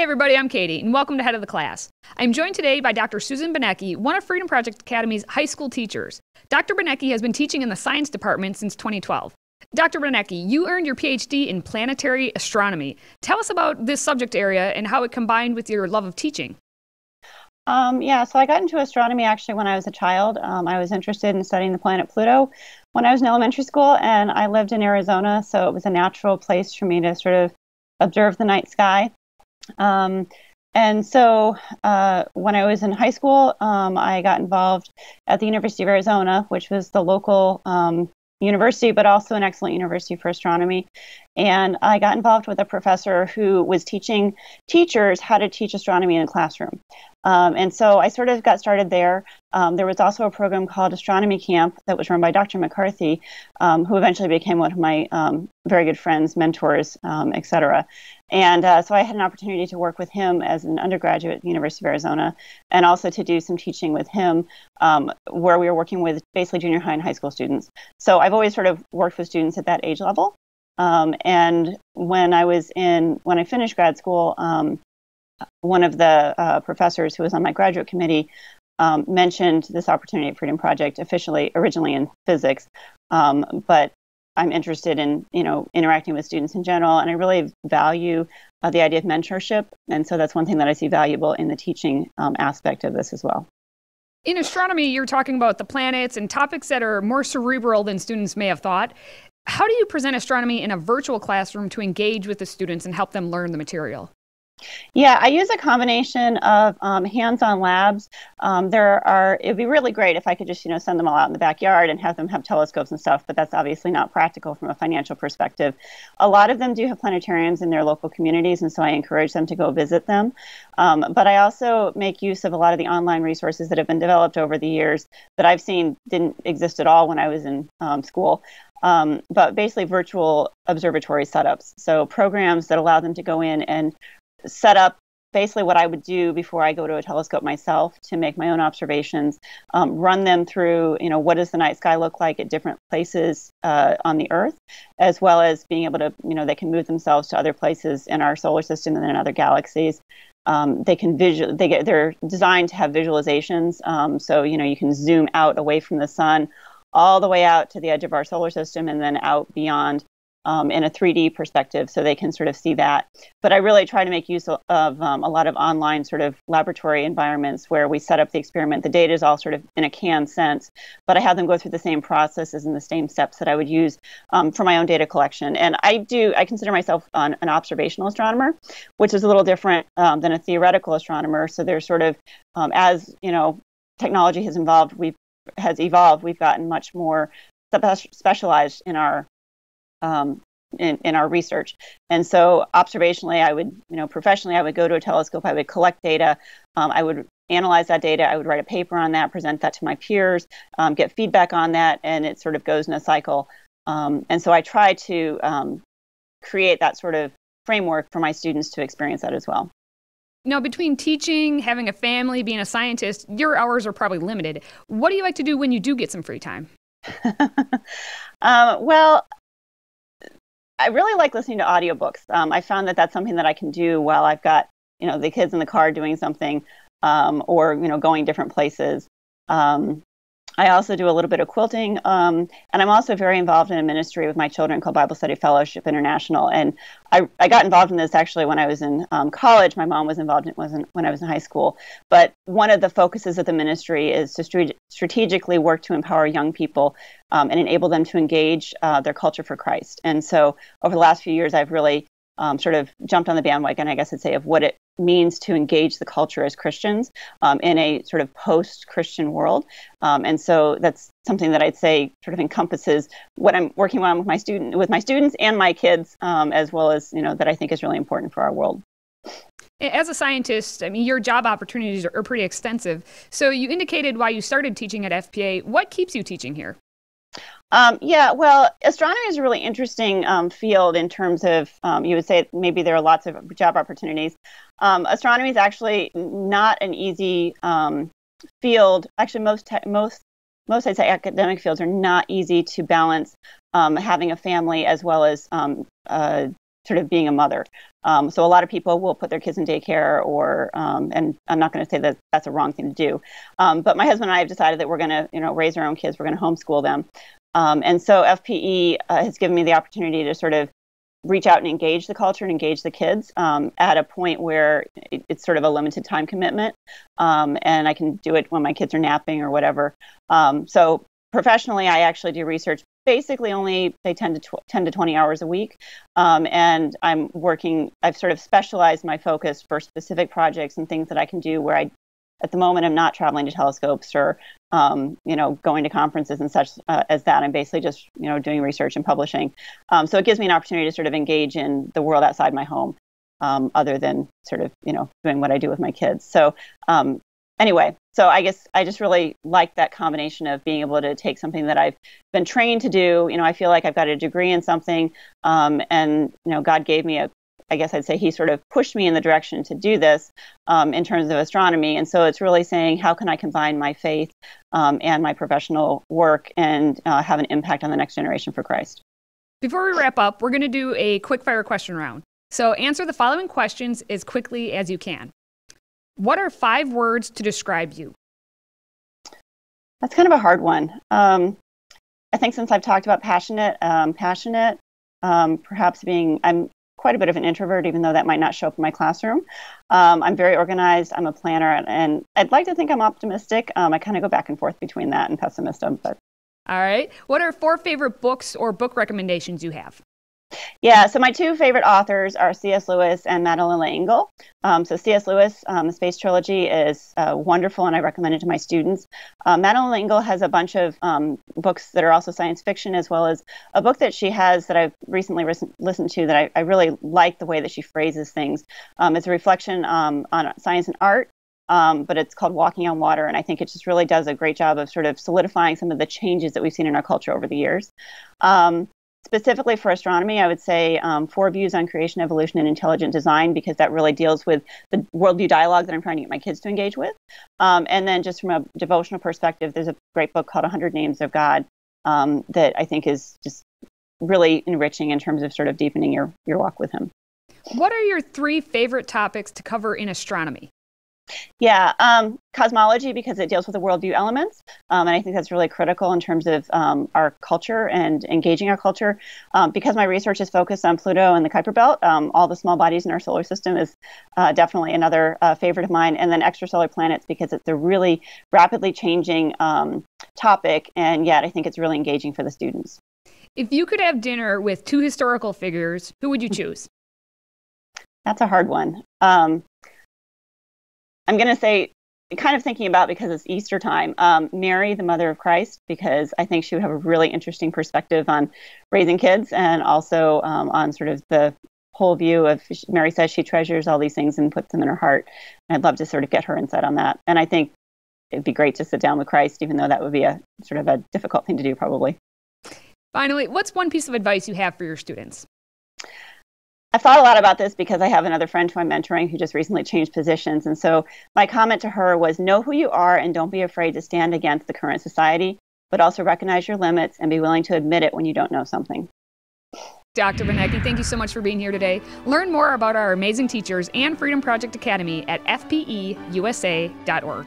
Hey everybody, I'm Katie, and welcome to Head of the Class. I'm joined today by Dr. Susan Benecchi, one of Freedom Project Academy's high school teachers. Dr. Benecchi has been teaching in the science department since 2012. Dr. Benecchi, you earned your PhD in planetary astronomy. Tell us about this subject area and how it combined with your love of teaching. So I got into astronomy actually when I was a child. I was interested in studying the planet Pluto when I was in elementary school, and I lived in Arizona, so it was a natural place for me to sort of observe the night sky. When I was in high school, I got involved at the University of Arizona, which was the local university, but also an excellent university for astronomy. And I got involved with a professor who was teaching teachers how to teach astronomy in a classroom. And so I sort of got started there. There was also a program called Astronomy Camp that was run by Dr. McCarthy, who eventually became one of my very good friends, mentors, et cetera. And so I had an opportunity to work with him as an undergraduate at the University of Arizona, and also to do some teaching with him where we were working with basically junior high and high school students. So I've always sort of worked with students at that age level. And when I finished grad school, one of the professors who was on my graduate committee mentioned this opportunity at Freedom Project, originally in physics, but I'm interested in interacting with students in general, and I really value the idea of mentorship, and so that's one thing that I see valuable in the teaching aspect of this as well. In astronomy, you're talking about the planets and topics that are more cerebral than students may have thought. How do you present astronomy in a virtual classroom to engage with the students and help them learn the material? Yeah, I use a combination of hands-on labs. It'd be really great if I could just, send them all out in the backyard and have them have telescopes and stuff, but that's obviously not practical from a financial perspective. A lot of them do have planetariums in their local communities, and so I encourage them to go visit them. But I also make use of a lot of the online resources that have been developed over the years that I've seen didn't exist at all when I was in school. But basically virtual observatory setups. So programs that allow them to go in and set up basically what I would do before I go to a telescope myself to make my own observations, run them through, what does the night sky look like at different places on the Earth, as well as being able to, they can move themselves to other places in our solar system and in other galaxies. They're designed to have visualizations. So, you can zoom out away from the sun all the way out to the edge of our solar system and then out beyond in a 3D perspective, so they can sort of see that. But I really try to make use of a lot of online sort of laboratory environments where we set up the experiment. The data is all sort of in a canned sense, but I have them go through the same processes and the same steps that I would use for my own data collection. And I consider myself an observational astronomer, which is a little different than a theoretical astronomer. So there's sort of, as technology has evolved, we've gotten much more specialized in our in our research. And so observationally, professionally, I would go to a telescope, I would collect data, I would analyze that data, I would write a paper on that, present that to my peers, get feedback on that, and it sort of goes in a cycle. And so I try to create that sort of framework for my students to experience that as well. Now, between teaching, having a family, being a scientist, your hours are probably limited. What do you like to do when you do get some free time? Well, I really like listening to audiobooks. I found that that's something that I can do while I've got, the kids in the car doing something, or, going different places. I also do a little bit of quilting, and I'm also very involved in a ministry with my children called Bible Study Fellowship International. And I got involved in this actually when I was in college. My mom was involved in it when I was in high school. But one of the focuses of the ministry is to strategically work to empower young people and enable them to engage their culture for Christ. And so over the last few years, I've really sort of jumped on the bandwagon, I guess I'd say, of what it means to engage the culture as Christians in a sort of post-Christian world. And so that's something that I'd say sort of encompasses what I'm working on with my students and my kids, as well as, that I think is really important for our world. As a scientist, your job opportunities are pretty extensive. So you indicated why you started teaching at FPA. What keeps you teaching here? Well, astronomy is a really interesting field in terms of, you would say maybe there are lots of job opportunities. Astronomy is actually not an easy field. Actually, most I'd say academic fields are not easy to balance having a family as well as sort of being a mother. So a lot of people will put their kids in daycare or, and I'm not going to say that that's a wrong thing to do. But my husband and I have decided that we're going to, raise our own kids. We're going to homeschool them. And so FPE has given me the opportunity to sort of reach out and engage the culture and engage the kids at a point where it's sort of a limited time commitment. And I can do it when my kids are napping or whatever. So professionally, I actually do research basically only, say, 10 to 20 hours a week. And I've sort of specialized my focus for specific projects and things that I can do where at the moment, I'm not traveling to telescopes or, going to conferences and such as that. I'm basically just, doing research and publishing. So it gives me an opportunity to sort of engage in the world outside my home, other than sort of, doing what I do with my kids. So anyway, so I guess I just really like that combination of being able to take something that I've been trained to do. I feel like I've got a degree in something, and, God gave me I guess I'd say he sort of pushed me in the direction to do this in terms of astronomy. And so it's really saying, how can I combine my faith and my professional work and have an impact on the next generation for Christ? Before we wrap up, we're going to do a quick fire question round. So answer the following questions as quickly as you can. What are 5 words to describe you? That's kind of a hard one. I think since I've talked about passionate, perhaps I'm quite a bit of an introvert, even though that might not show up in my classroom. I'm very organized. I'm a planner, and I'd like to think I'm optimistic. I kind of go back and forth between that and pessimism. But all right. What are 4 favorite books or book recommendations you have? Yeah, so my 2 favorite authors are C.S. Lewis and Madeleine L'Engle. So C.S. Lewis, the Space Trilogy is wonderful, and I recommend it to my students. Madeleine L'Engle has a bunch of books that are also science fiction, as well as a book that she has that I've recently listened to that I really like the way that she phrases things. It's a reflection on science and art. But it's called Walking on Water, and I think it just really does a great job of sort of solidifying some of the changes that we've seen in our culture over the years. Specifically for astronomy, I would say 4 Views on Creation, Evolution, and Intelligent Design, because that really deals with the worldview dialogue that I'm trying to get my kids to engage with. And then just from a devotional perspective, there's a great book called 100 Names of God that I think is just really enriching in terms of sort of deepening your walk with him. What are your 3 favorite topics to cover in astronomy? Yeah, cosmology, because it deals with the worldview elements. And I think that's really critical in terms of our culture and engaging our culture. Because my research is focused on Pluto and the Kuiper Belt, all the small bodies in our solar system is definitely another favorite of mine. And then extrasolar planets, because it's a really rapidly changing topic. And yet I think it's really engaging for the students. If you could have dinner with 2 historical figures, who would you choose? That's a hard one. I'm going to say, kind of thinking about, because it's Easter time, Mary, the mother of Christ, because I think she would have a really interesting perspective on raising kids, and also on sort of the whole view of, Mary says she treasures all these things and puts them in her heart. And I'd love to sort of get her insight on that. And I think it'd be great to sit down with Christ, even though that would be a sort of a difficult thing to do, probably. Finally, what's one piece of advice you have for your students? I've thought a lot about this because I have another friend who I'm mentoring who just recently changed positions. And so my comment to her was, know who you are and don't be afraid to stand against the current society, but also recognize your limits and be willing to admit it when you don't know something. Dr. Benecchi, thank you so much for being here today. Learn more about our amazing teachers and Freedom Project Academy at fpeusa.org.